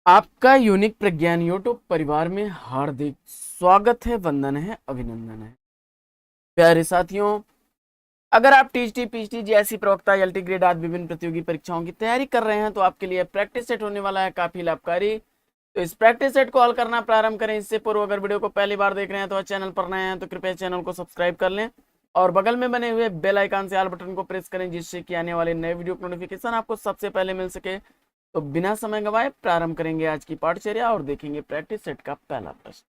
आपका यूनिक प्रज्ञान यूट्यूब परिवार में हार्दिक स्वागत है, वंदन है, अभिनंदन है। प्यारे साथियों, अगर आप टीजीटी पीजीटी जैसी प्रवक्ता एलटी ग्रेड आदि विभिन्न प्रतियोगी परीक्षाओं की तैयारी कर रहे हैं तो आपके लिए प्रैक्टिस सेट होने वाला है काफी लाभकारी। तो इस प्रैक्टिस सेट को हल करना प्रारंभ करें। इससे पूर्व अगर वीडियो को पहली बार देख रहे हैं तो चैनल पर नए हैं तो कृपया चैनल को सब्सक्राइब कर लें और बगल में बने हुए बेल आइकन से ऑल बटन को प्रेस करें, जिससे कि आने वाले नए वीडियो की नोटिफिकेशन आपको सबसे पहले मिल सके। तो बिना समय गवाए प्रारंभ करेंगे आज की पाठचर्या और देखेंगे प्रैक्टिस सेट का पहला प्रश्न।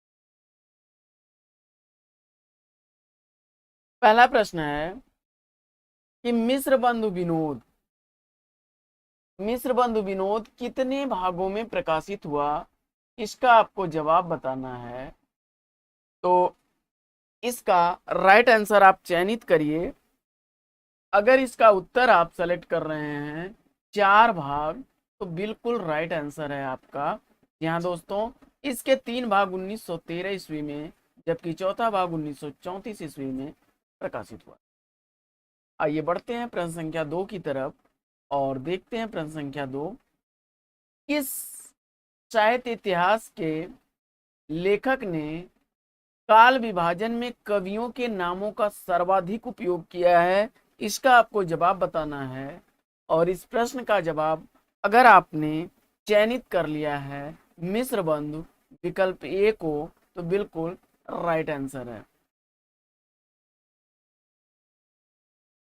पहला प्रश्न है कि मिस्र बंधु विनोद कितने भागों में प्रकाशित हुआ, इसका आपको जवाब बताना है। तो इसका राइट आंसर आप चयनित करिए। अगर इसका उत्तर आप सेलेक्ट कर रहे हैं 4 भाग, तो बिल्कुल राइट आंसर है आपका। यहाँ दोस्तों इसके 3 भाग 1913 ईस्वी में, जबकि चौथा भाग 1934 ईस्वी में प्रकाशित हुआ। आइए बढ़ते हैं प्रश्न संख्या 2 की तरफ और देखते हैं प्रश्न संख्या 2। किस साहित्य इतिहास के लेखक ने काल विभाजन में कवियों के नामों का सर्वाधिक उपयोग किया है, इसका आपको जवाब बताना है। और इस प्रश्न का जवाब अगर आपने चयनित कर लिया है मिस्र बंधु विकल्प ए को, तो बिल्कुल राइट आंसर है।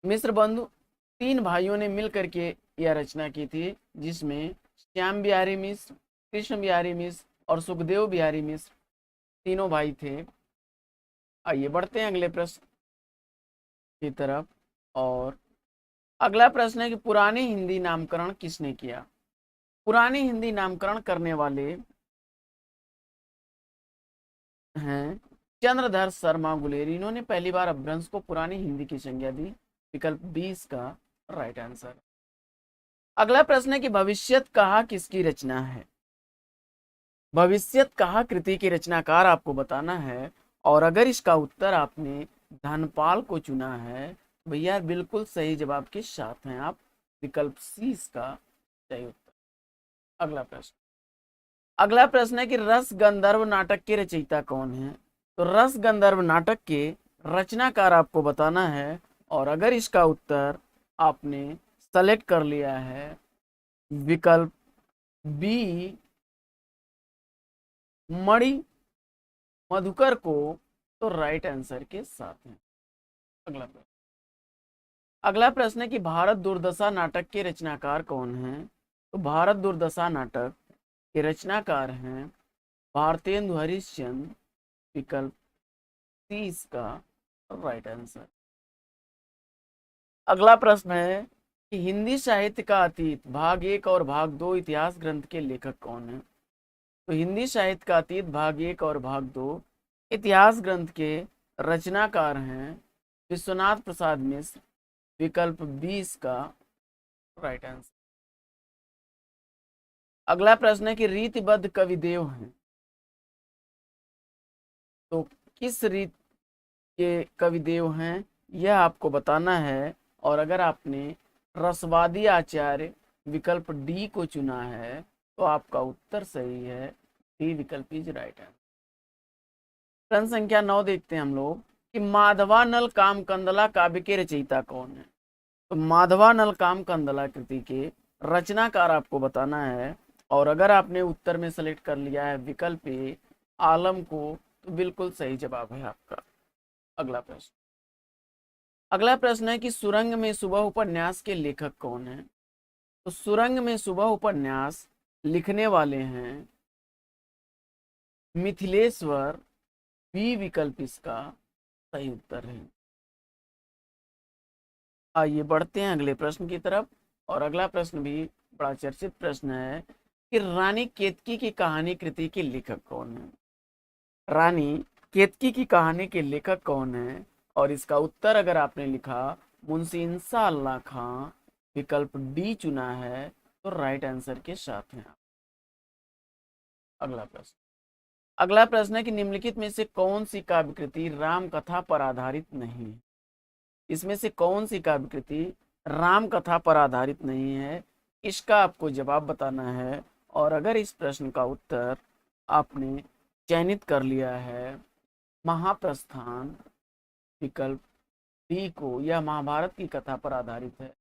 मिस्र बंधु 3 भाइयों ने मिलकर के यह रचना की थी, जिसमें श्याम बिहारी मिश्र, कृष्ण बिहारी मिश्र और सुखदेव बिहारी मिश्र तीनों भाई थे। आइए बढ़ते हैं अगले प्रश्न की तरफ। और अगला प्रश्न है कि पुराने हिंदी नामकरण किसने किया। पुराने हिंदी नामकरण करने वाले हैं चंद्रधर शर्मा गुलेरी। इन्होंने पहली बार अपभ्रंश को पुरानी हिंदी की संज्ञा दी। विकल्प 20 का राइट आंसर। अगला प्रश्न है कि भविष्यत कहा किसकी रचना है। भविष्यत कहा कृति के रचनाकार आपको बताना है। और अगर इसका उत्तर आपने धनपाल को चुना है, भैया बिल्कुल सही जवाब के साथ हैं आप। विकल्प सी इसका सही उत्तर। अगला प्रश्न है कि रस गंधर्व नाटक के रचयिता कौन है। तो रस गंधर्व नाटक के रचनाकार आपको बताना है। और अगर इसका उत्तर आपने सेलेक्ट कर लिया है विकल्प बी मणि मधुकर को, तो राइट आंसर के साथ है। अगला प्रश्न है कि भारत दुर्दशा नाटक के रचनाकार कौन है। तो भारत दुर्दशा नाटक के रचनाकार हैं भारतेंदु हरिश्चंद्र। विकल्प 30 का राइट आंसर। अगला प्रश्न है कि हिंदी साहित्य का अतीत भाग 1 और भाग 2 इतिहास ग्रंथ के लेखक कौन है। तो हिंदी साहित्य का अतीत भाग 1 और भाग 2 इतिहास ग्रंथ के रचनाकार हैं विश्वनाथ प्रसाद मिश्र। विकल्प 20 का राइट आंसर। अगला प्रश्न है कि रीतिबद्ध कविदेव हैं, तो किस रीत के कविदेव हैं यह आपको बताना है। और अगर आपने रसवादी आचार्य विकल्प डी को चुना है, तो आपका उत्तर सही है। डी विकल्प इज राइट आंसर। प्रश्न संख्या 9 देखते हैं हम लोग कि माधवानल कामकंदला काव्य के रचयिता कौन है। तो माधवानल कामकंदला कृति के रचनाकार आपको बताना है। और अगर आपने उत्तर में सेलेक्ट कर लिया है विकल्प ए आलम को, तो बिल्कुल सही जवाब है आपका। अगला प्रश्न है कि सुरंग में सुबह उपन्यास के लेखक कौन है। तो सुरंग में सुबह उपन्यास लिखने वाले हैं मिथिलेश्वर। बी विकल्प इसका सही उत्तर है। आइए बढ़ते हैं अगले प्रश्न की तरफ। और अगला प्रश्न भी बड़ा चर्चित प्रश्न है कि रानी केतकी की कहानी कृति के लेखक कौन है। रानी केतकी की कहानी के लेखक कौन है। और इसका उत्तर अगर आपने लिखा मुंशी इंशाअल्लाह खां, विकल्प डी चुना है, तो राइट आंसर के साथ हैं। अगला प्रश्न है कि निम्नलिखित में से कौन सी काव्य कृति राम कथा पर आधारित नहीं है। इसमें से कौन सी काव्य कृति राम कथा पर आधारित नहीं है, इसका आपको जवाब बताना है। और अगर इस प्रश्न का उत्तर आपने चयनित कर लिया है महाप्रस्थान विकल्प डी को, यह महाभारत की कथा पर आधारित है।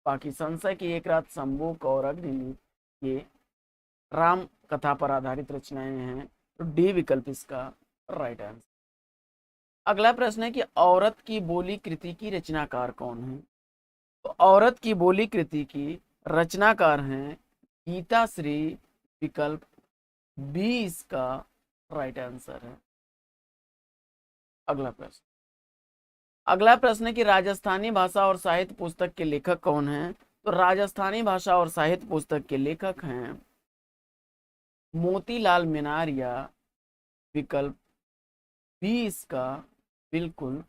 बाकी संशय की एक रात, संबोक और अग्निमीत ये राम कथा पर आधारित रचनाएं हैं, तो डी विकल्प इसका राइट आंसर। अगला प्रश्न है कि औरत की बोली कृति की रचनाकार कौन है? तो औरत की बोली कृति की रचनाकार हैं गीता श्री, विकल्प बी इसका राइट आंसर है। अगला प्रश्न है कि राजस्थानी भाषा और साहित्य पुस्तक के लेखक कौन हैं? तो राजस्थानी भाषा और साहित्य पुस्तक के लेखक हैं मोतीलाल मीनारिया, विकल्प बी इसका बिल्कुल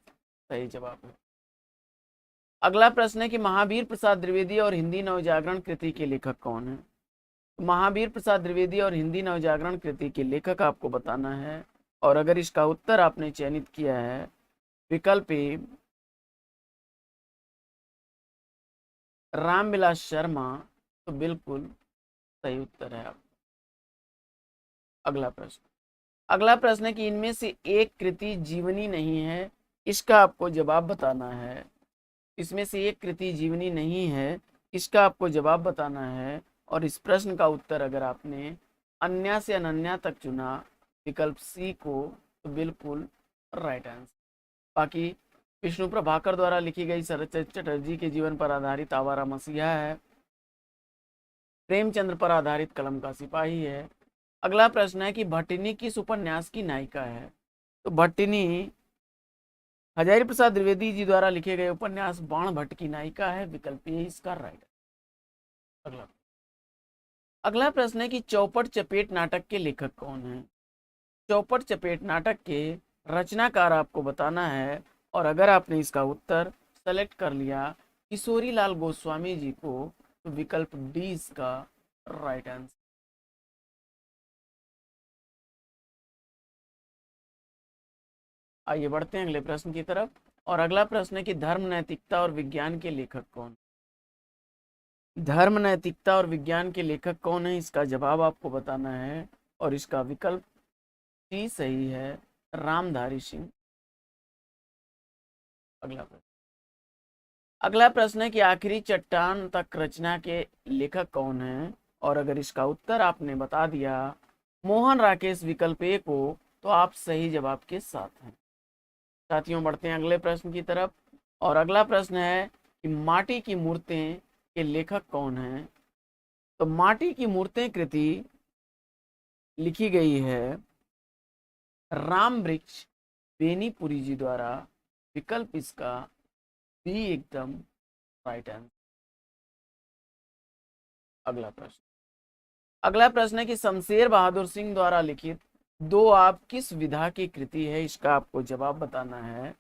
सही जवाब है। अगला प्रश्न है कि महावीर प्रसाद द्विवेदी और हिंदी नवजागरण कृति के लेखक कौन है? महावीर प्रसाद द्विवेदी और हिंदी नवजागरण कृति के लेखक आपको बताना है, और अगर इसका उत्तर आपने चयनित किया है विकल्प ए रामविलास शर्मा, तो बिल्कुल सही उत्तर है। अगला प्रश्न है कि इनमें से एक कृति जीवनी नहीं है, इसका आपको जवाब बताना है। इसमें से एक कृति जीवनी नहीं है, इसका आपको जवाब बताना है, और इस प्रश्न का उत्तर अगर आपने अन्या से अनन्या तक चुना विकल्प सी को, तो बिल्कुल राइट आंसर। बाकी विष्णु प्रभाकर द्वारा लिखी गई शरद चटर्जी के जीवन पर आधारित आवारा मसीहा है, प्रेमचंद्र पर आधारित कलम का सिपाही है। अगला प्रश्न है कि भट्टिनी किस उपन्यास की नायिका है? तो भट्टिनी हजारी प्रसाद द्विवेदी जी द्वारा लिखे गए उपन्यास बाण भट्ट की नायिका है, विकल्प ए इसका राइट। अगला प्रश्न है कि चौपट चपेट नाटक के लेखक कौन है? चौपट चपेट नाटक के रचनाकार आपको बताना है, और अगर आपने इसका उत्तर सेलेक्ट कर लिया किशोरी लाल गोस्वामी जी को, तो विकल्प डी इसका राइट आंसर। आइए बढ़ते हैं अगले प्रश्न की तरफ, और अगला प्रश्न है कि धर्म, नैतिकता और विज्ञान के लेखक कौन? धर्म, नैतिकता और विज्ञान के लेखक कौन है, इसका जवाब आपको बताना है, और इसका विकल्प सी सही है, रामधारी सिंह। अगला प्रश्न है कि आखिरी चट्टान तक रचना के लेखक कौन है, और अगर इसका उत्तर आपने बता दिया मोहन राकेश विकल्प ए को, तो आप सही जवाब के साथ हैं। साथियों बढ़ते हैं अगले प्रश्न की तरफ, और अगला प्रश्न है कि माटी की मूर्तें के लेखक कौन हैं? तो माटी की मूर्तें कृति लिखी गई है राम वृक्ष बेनीपुरी जी द्वारा, विकल्प इसका बी एकदम राइट आंसर। अगला प्रश्न है कि शमशेर बहादुर सिंह द्वारा लिखित दो आप किस विधा की कृति है, इसका आपको जवाब बताना है,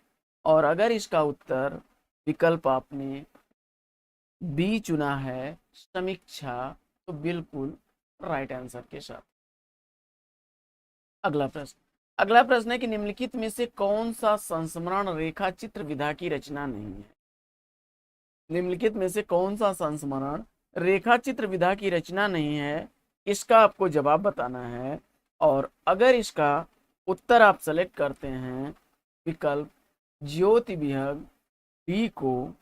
और अगर इसका उत्तर विकल्प आपने बी चुना है समीक्षा, तो बिल्कुल राइट आंसर के साथ। अगला प्रश्न है कि निम्नलिखित में से कौन सा संस्मरण रेखा चित्र विधा की रचना नहीं है? निम्नलिखित में से कौन सा संस्मरण रेखा चित्र विधा की रचना नहीं है, इसका आपको जवाब बताना है, और अगर इसका उत्तर आप सेलेक्ट करते हैं विकल्प ज्योति विहग बी को,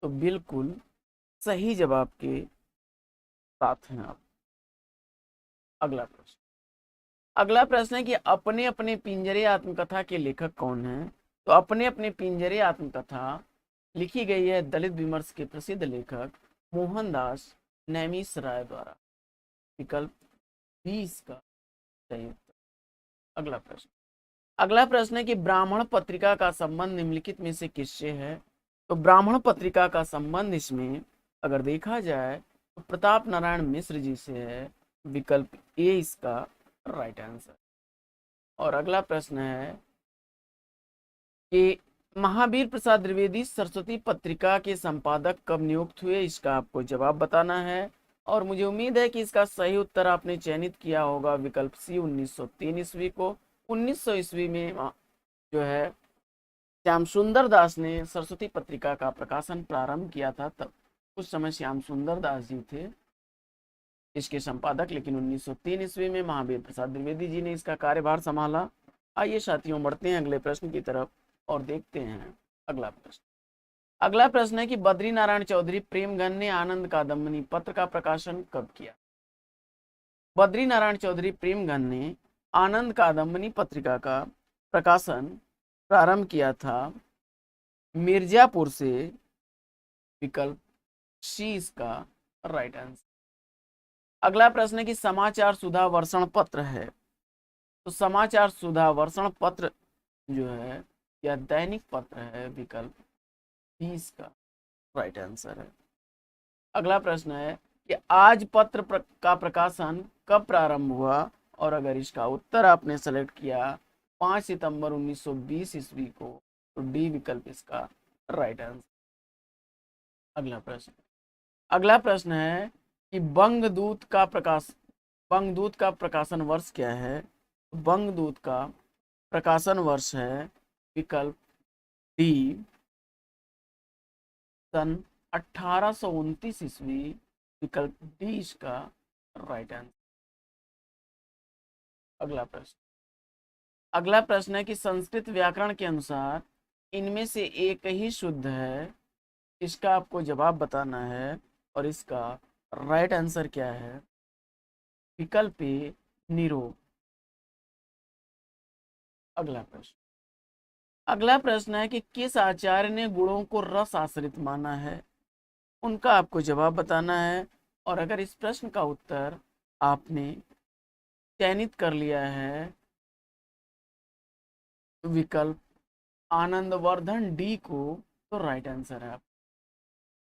तो बिल्कुल सही जवाब के साथ हैं आप। अगला प्रश्न है कि अपने अपने पिंजरे आत्मकथा के लेखक कौन हैं? तो अपने अपने पिंजरे आत्मकथा लिखी गई है दलित विमर्श के प्रसिद्ध लेखक मोहनदास नैमिषारण्य द्वारा, विकल्प 20 का सही उत्तर। अगला प्रश्न है कि ब्राह्मण पत्रिका का संबंध निम्नलिखित में से किससे है? तो ब्राह्मण पत्रिका का संबंध इसमें अगर देखा जाए तो प्रताप नारायण मिश्र जी से है, विकल्प ए इसका राइट आंसर। और अगला प्रश्न है कि महावीर प्रसाद द्विवेदी सरस्वती पत्रिका के संपादक कब नियुक्त हुए, इसका आपको जवाब बताना है, और मुझे उम्मीद है कि इसका सही उत्तर आपने चयनित किया होगा विकल्प सी 1903 ईस्वी को। 1900 ईस्वी में जो है श्याम सुंदर दास ने सरस्वती पत्रिका का प्रकाशन प्रारंभ किया था, तब उस समय श्याम सुंदर दास जी थे इसके संपादक, लेकिन 1903 ईस्वी में महावीर प्रसाद द्विवेदी जी ने इसका कार्यभार संभाला। आइए साथियों, बढ़ते हैं अगले प्रश्न की तरफ और देखते हैं अगला प्रश्न। अगला प्रश्न है कि बद्री नारायण चौधरी प्रेमघन ने आनंद कादम्बनी पत्र का प्रकाशन कब किया? बद्री नारायण चौधरी प्रेमघन ने आनंद कादम्बनी पत्रिका का प्रकाशन प्रारंभ किया था मिर्जापुर से। विकल्प सी इसका राइट आंसर। अगला प्रश्न है कि समाचार सुधा वर्षण पत्र है, तो समाचार सुधा वर्षण पत्र जो है यह दैनिक पत्र है। विकल्प बी इसका राइट आंसर है। अगला प्रश्न है कि आज पत्र का प्रकाशन कब प्रारंभ हुआ, और अगर इसका उत्तर आपने सेलेक्ट किया 5 सितंबर 1920 ईस्वी को, तो डी विकल्प इसका राइट आंसर। अगला प्रश्न है कि बंगदूत का प्रकाशन वर्ष क्या है? बंगदूत का प्रकाशन वर्ष है विकल्प डी सन 1829 ईस्वी। विकल्प डी इसका राइट आंसर। अगला प्रश्न है कि संस्कृत व्याकरण के अनुसार इनमें से एक ही शुद्ध है, इसका आपको जवाब बताना है, और इसका राइट आंसर क्या है? विकल्प ए निरोग। अगला प्रश्न है कि किस आचार्य ने गुणों को रस आश्रित माना है, उनका आपको जवाब बताना है, और अगर इस प्रश्न का उत्तर आपने चयनित कर लिया है विकल्प आनंदवर्धन डी को, तो राइट आंसर है।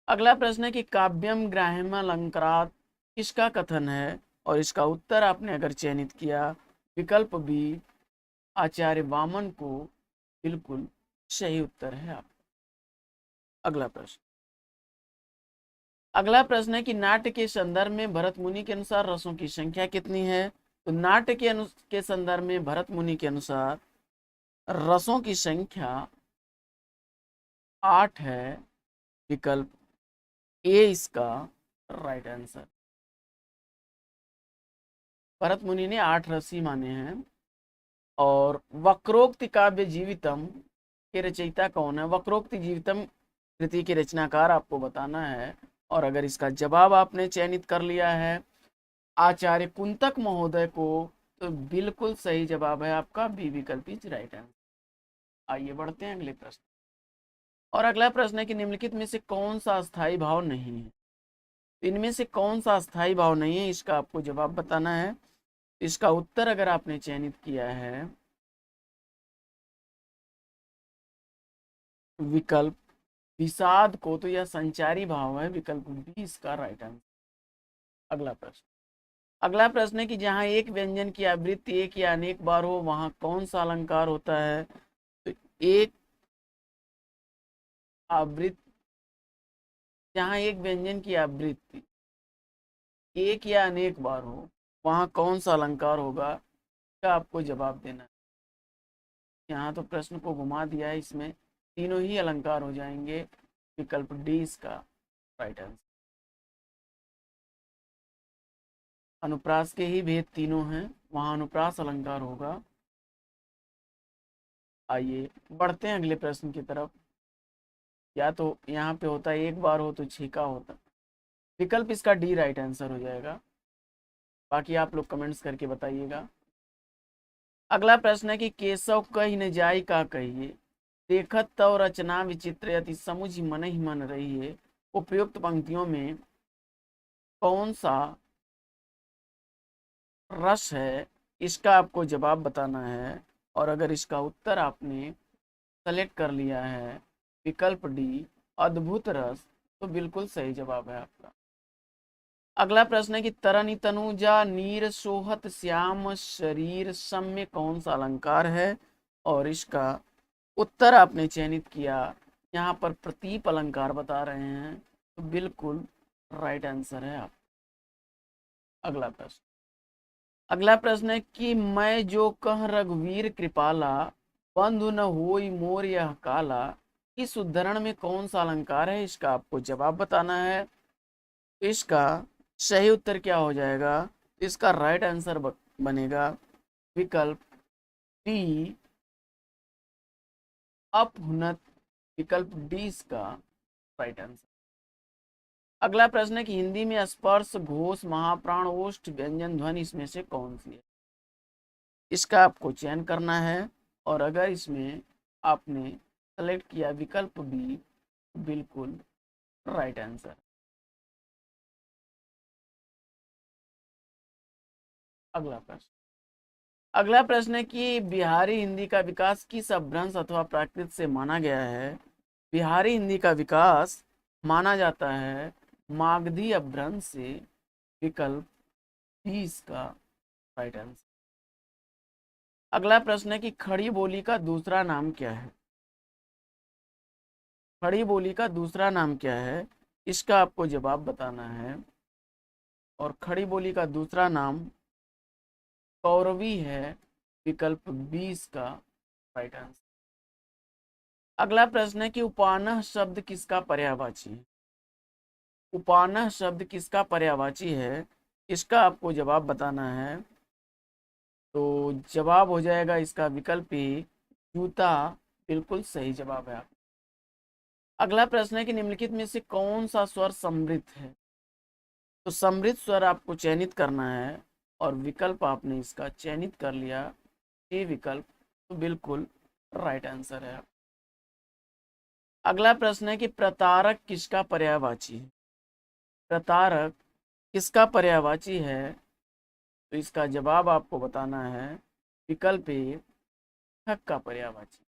अगला प्रश्न है कि काव्यम ग्राह्यम अलंकारात् किसका कथन है, और इसका उत्तर आपने अगर चयनित किया विकल्प बी आचार्य वामन को, बिल्कुल सही उत्तर है आप। अगला प्रश्न है कि नाट्य के संदर्भ में भरत मुनि के अनुसार रसों की संख्या कितनी है? तो नाट्य के संदर्भ में भरत मुनि के अनुसार रसों की संख्या 8 है। विकल्प ए इसका राइट आंसर। भरत मुनि ने 8 रस ही माने हैं। और वक्रोक्ति काव्य जीवितम के रचयिता कौन है? वक्रोक्ति जीवितम कृति के रचनाकार आपको बताना है, और अगर इसका जवाब आपने चयनित कर लिया है आचार्य कुंतक महोदय को, तो बिल्कुल सही जवाब है आपका बी विकल्प इज राइट आंसर। आइए बढ़ते हैं अगले प्रश्न। और अगला प्रश्न है कि निम्नलिखित में से कौन सा अस्थाई भाव नहीं है? इनमें से कौन सा अस्थाई भाव नहीं है, इसका आपको जवाब बताना है। इसका उत्तर अगर आपने चयनित किया है विकल्प विषाद को, तो यह संचारी भाव है। विकल्प बी इसका राइट आंसर। अगला प्रश्न है कि जहां एक व्यंजन की आवृत्ति एक या अनेक बार हो, वहां कौन सा अलंकार होता है? तो एक आवृत्ति, जहां एक व्यंजन की आवृत्ति एक या अनेक बार हो, वहां कौन सा अलंकार होगा, क्या आपको जवाब देना है। यहाँ तो प्रश्न को घुमा दिया है, इसमें तीनों ही अलंकार हो जाएंगे। विकल्प डी इसका राइट आंसर। अनुप्रास के ही भेद तीनों हैं, वहां अनुप्रास अलंकार होगा। आइए बढ़ते हैं अगले प्रश्न की तरफ। या तो यहाँ पे होता है एक बार हो तो छीका होता, विकल्प इसका डी राइट आंसर हो जाएगा। बाकी आप लोग कमेंट्स करके बताइएगा। अगला प्रश्न है कि केशव कही न जाई का कहिए, देखत तो रचना विचित्र अति समुझ मन ही मन रही है। उपयुक्त पंक्तियों में कौन सा रस है, इसका आपको जवाब बताना है, और अगर इसका उत्तर आपने सेलेक्ट कर लिया है विकल्प डी अद्भुत रस, तो बिल्कुल सही जवाब है आपका। अगला प्रश्न है कि तरनी तनुजा नीर सोहत श्याम शरीर सम में कौन सा अलंकार है, और इसका उत्तर आपने चयनित किया, यहाँ पर प्रतीप अलंकार बता रहे हैं, तो बिल्कुल राइट आंसर है आप। अगला प्रश्न है कि मैं जो कह रघुवीर कृपाला, बंधु न होई मोर यह काला, इस उद्धरण में कौन सा अलंकार है, इसका आपको जवाब बताना है। इसका सही उत्तर क्या हो जाएगा? इसका राइट आंसर बनेगा विकल्प डी, अपहुनत। विकल्प डी इसका राइट आंसर। अगला प्रश्न है कि हिंदी में स्पर्श, घोष, महाप्राण, ओष्ठ, व्यंजन ध्वनि इसमें से कौन सी है? इसका आपको चयन करना है, और अगर इसमें आपने सेलेक्ट किया विकल्प बी, बिल्कुल राइट आंसर। अगला प्रश्न है कि बिहारी हिंदी का विकास किस अपभ्रंश अथवा प्राकृत से माना गया है? बिहारी हिंदी का विकास माना जाता है मागधी अपभ्रंश से। विकल्प डी इसका राइट आंसर। अगला प्रश्न है कि खड़ी बोली का दूसरा नाम क्या है? खड़ी बोली का दूसरा नाम क्या है? इसका आपको जवाब बताना है, और खड़ी बोली का दूसरा नाम कौरवी है। विकल्प 20 का राइट आंसर। अगला प्रश्न है कि उपानह शब्द किसका पर्यायवाची है? उपानह शब्द किसका पर्यायवाची है? इसका आपको जवाब बताना है, तो जवाब हो जाएगा इसका विकल्प ए, जूता। बिल्कुल सही जवाब है आप। अगला प्रश्न है कि निम्नलिखित में से कौन सा स्वर समृद्ध है? तो समृद्ध स्वर आपको चयनित करना है, और विकल्प आपने इसका चयनित कर लिया, ये विकल्प तो बिल्कुल राइट आंसर है। अगला प्रश्न है कि प्रतारक किसका पर्यायवाची है? प्रतारक किसका पर्यायवाची है? तो इसका जवाब आपको बताना है, विकल्प ए, ठक का पर्यायवाची।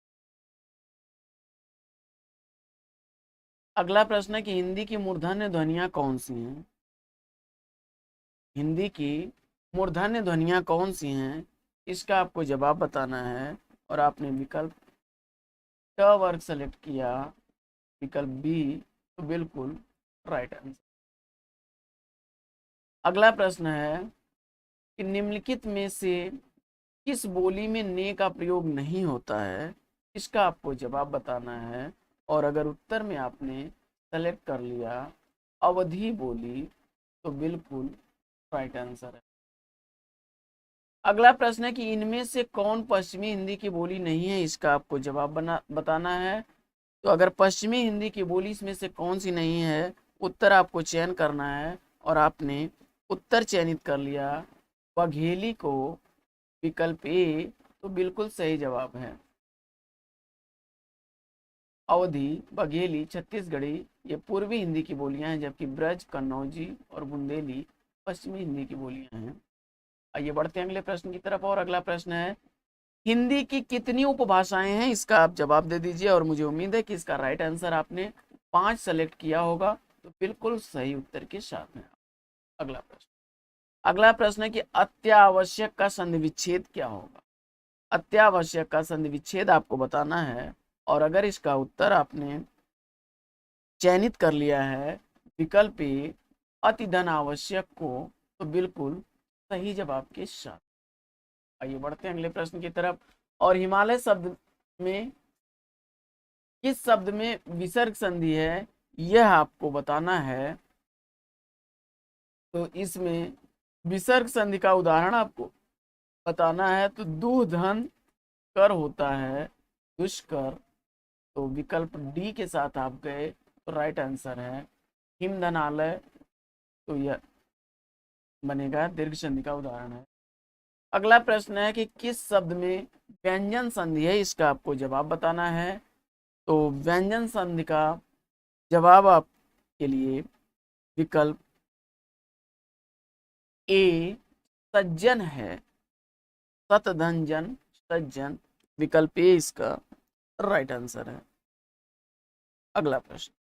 अगला प्रश्न है कि हिंदी की मूर्धन्य ध्वनियां कौन सी हैं? हिंदी की मूर्धन्य ध्वनियां कौन सी हैं? इसका आपको जवाब बताना है, और आपने विकल्प ट वर्ग सेलेक्ट किया, विकल्प बी तो बिल्कुल राइट आंसर। अगला प्रश्न है कि निम्नलिखित में से किस बोली में ने का प्रयोग नहीं होता है? इसका आपको जवाब बताना है, और अगर उत्तर में आपने सेलेक्ट कर लिया अवधी बोली, तो बिल्कुल राइट आंसर है। अगला प्रश्न है कि इनमें से कौन पश्चिमी हिंदी की बोली नहीं है? इसका आपको जवाब बताना है। तो अगर पश्चिमी हिंदी की बोली इसमें से कौन सी नहीं है, उत्तर आपको चयन करना है, और आपने उत्तर चयनित कर लिया बघेली को। विकल्प ए तो बिल्कुल सही जवाब है। अवधी, बघेली, छत्तीसगढ़ी ये पूर्वी हिंदी की बोलियां हैं, जबकि ब्रज, कन्नौजी और बुंदेली पश्चिमी हिंदी की बोलियां हैं। आइए बढ़ते हैं अगले प्रश्न की तरफ, और अगला प्रश्न है हिंदी की कितनी उपभाषाएं हैं? इसका आप जवाब दे दीजिए, और मुझे उम्मीद है कि इसका राइट आंसर आपने 5 सेलेक्ट किया होगा, तो बिल्कुल सही उत्तर के साथ में। अगला प्रश्न है कि अत्यावश्यक का संधि विच्छेद क्या होगा? अत्यावश्यक का संधि विच्छेद आपको बताना है, और अगर इसका उत्तर आपने चयनित कर लिया है विकल्प ए, अति धन आवश्यक को, तो बिल्कुल सही जवाब के साथ। आइए बढ़ते हैं अगले प्रश्न की तरफ, और हिमालय शब्द में किस शब्द में विसर्ग संधि है, यह आपको बताना है। तो इसमें विसर्ग संधि का उदाहरण आपको बताना है, तो दुह धन कर होता है दुष्कर, तो विकल्प डी के साथ आप गए, तो राइट आंसर है हिमधनालय, तो यह बनेगा दीर्घ संधि का उदाहरण है। अगला प्रश्न है कि किस शब्द में व्यंजन संधि है? इसका आपको जवाब बताना है। तो व्यंजन संधि का जवाब आपके लिए विकल्प ए, सज्जन है। सतधनजन, सज्जन, विकल्प ए इसका राइट आंसर है। अगला प्रश्न,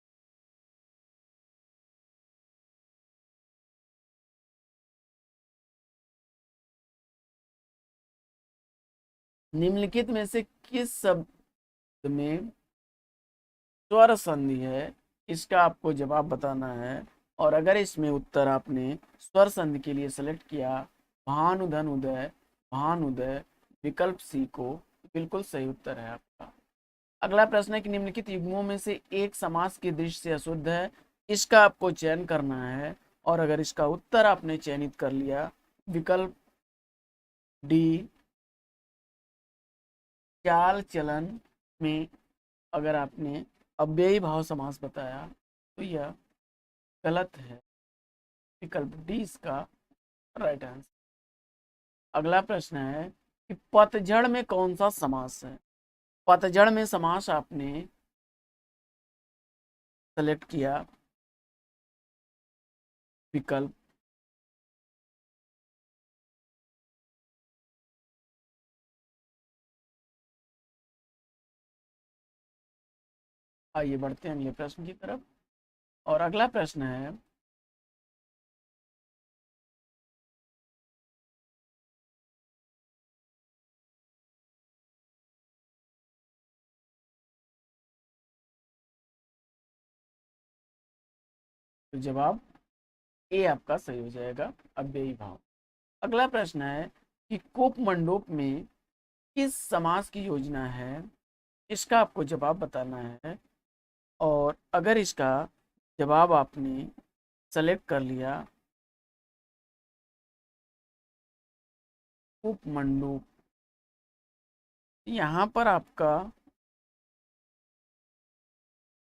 निम्नलिखित में से किस शब्द में स्वर संधि है? इसका आपको जवाब बताना है, और अगर इसमें उत्तर आपने स्वर संधि के लिए सेलेक्ट किया भानुधन उदय, भानुदय, विकल्प सी को, बिल्कुल सही उत्तर है आपका। अगला प्रश्न है कि निम्नलिखित युग्मों में से एक समास की दृष्टि से अशुद्ध है, इसका आपको चयन करना है, और अगर इसका उत्तर आपने चयनित कर लिया विकल्प डी, चाल चलन में अगर आपने अव्ययी भाव समास बताया तो यह गलत है। विकल्प डी इसका राइट आंसर। अगला प्रश्न है कि पतझड़ में कौन सा समास है। पतझड़ में समास आपने सेलेक्ट किया विकल्प आइए बढ़ते हैं अगले प्रश्न की तरफ। और अगला प्रश्न है तो जवाब ए आपका सही हो जाएगा, अव्ययी भाव। अगला प्रश्न है कि कूप मंडूप में किस समास की योजना है, इसका आपको जवाब बताना है। और अगर इसका जवाब आपने सेलेक्ट कर लिया कूप मंडूप, यहाँ पर आपका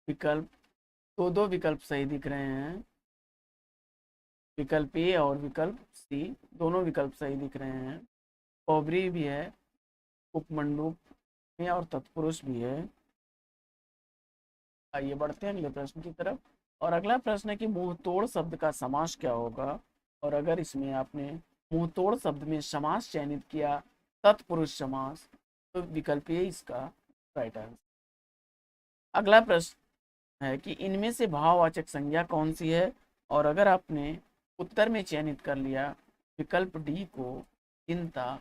विकल्प दो विकल्प सही दिख रहे हैं। विकल्प ए और विकल्प सी दोनों विकल्प सही दिख रहे हैं। पौबरी भी है उपमंडूप में और तत्पुरुष भी है। आइए बढ़ते हैं अगले प्रश्न की तरफ। और अगला प्रश्न है कि मुंह तोड़ शब्द का समास क्या होगा। और अगर इसमें आपने मुंह तोड़ शब्द में समास चयनित किया तत्पुरुष समास तो विकल्प ए इसका राइट आंसर। अगला प्रश्न है कि इनमें से भाववाचक संज्ञा कौन सी है। और अगर आपने उत्तर में चयनित कर लिया विकल्प डी को, चिंता,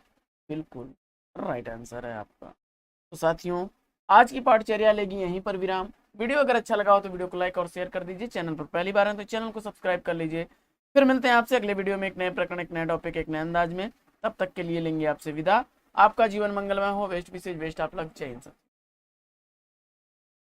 बिल्कुल राइट आंसर है आपका। तो साथियों आज की पाठचर्या लेगी यहीं पर विराम। वीडियो अगर अच्छा लगा हो तो वीडियो को लाइक और शेयर कर दीजिए। चैनल पर पहली बार है तो चैनल को सब्सक्राइब कर लीजिए। फिर मिलते हैं आपसे अगले वीडियो में एक नए प्रकरण, एक नए टॉपिक, एक नए अंदाज में। तब तक के लिए लेंगे आपसे विदा। आपका जीवन मंगलमय हो। वेस्ट विशेष वेस्ट आप लग। जय हिंद।